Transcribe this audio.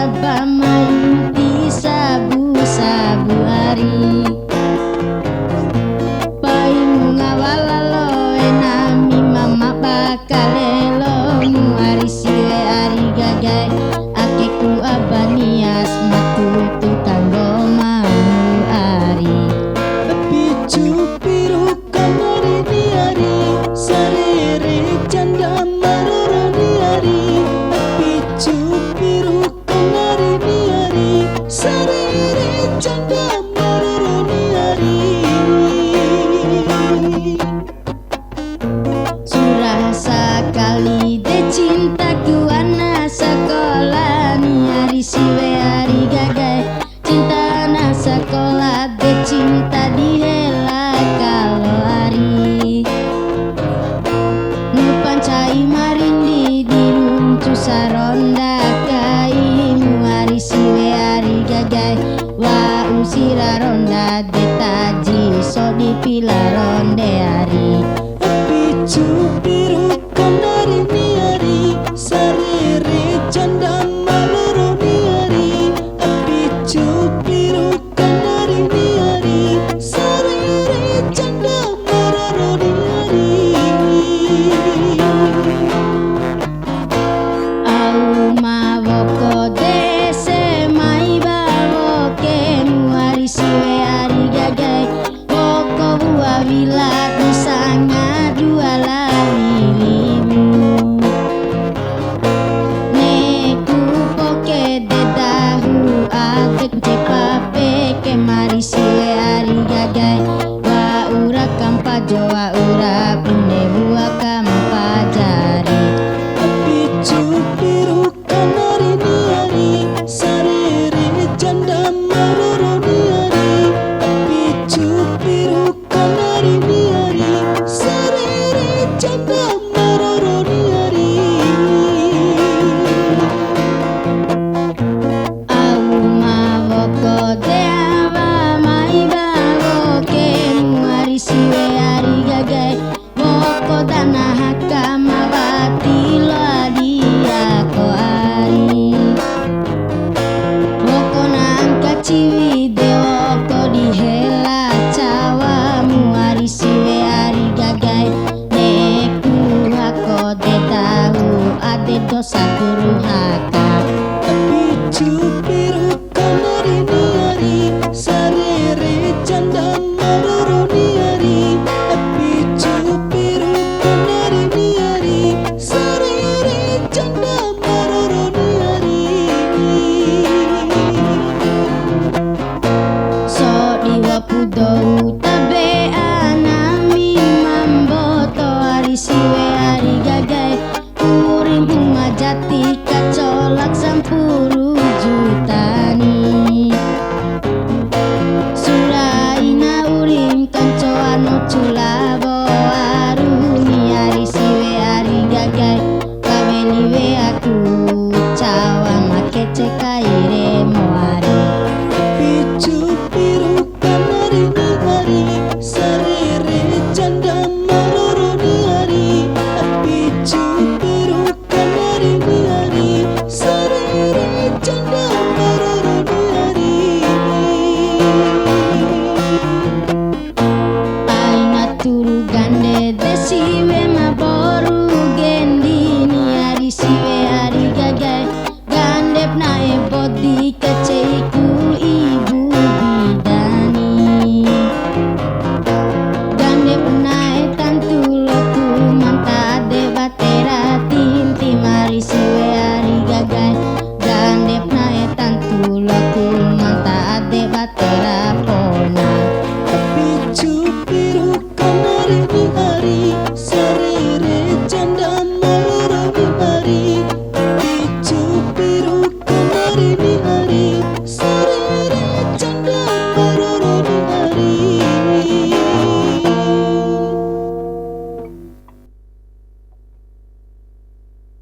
aba mayu di sabu-sabu hari paimu ngawala lo enami mama bakalelo mu hari siwe hari gagai akeku abanias matutu kanggo mau hari picu piru kamari ni hari sarere janda maroro ni hari picu piru kamari ni hari sarere janda maroro ni hari surah sekali de cintaku anak sekolah ni hari siwe hari gagai cinta anak sekolah de cinta dihela kalau hari nupancai marindi diruncu saronda kaimu hari siwe hari gagai wa usira ronda de taji so dipila ronde hari picu piru kamari ni hari sarere janda maroro ni hari picu piru kamari ni hari sarere janda maroro ni hari au mawoko dese mai bawo kemu hari siwe hari gagai woko buah wila dusanga dua lalimu neku poke dedahu atek cepape kemari siwe hari gagai wa ura kampa joa ura pune buah kampa jari picu piru kamari ni hari sarere janda maroro ni hari picu piru kamari ni hari sarere janda maroro ni hari au mawoko de aba mai bawo kemu hari siwe hari gagai woko dana hakama batilo adia ko hari woko nangka ciwi de woko dihela cawamu hari siwe hari gagai neku hako de tahu ade dosa guru haka picu piru kamari ni hari sarere janda maroro ni hari picu piru kamari ni hari sarere janda maroro ni hari so diwapudou tabe anami mamboto hari siwe hari gagai uring bunga jati kacolak sampur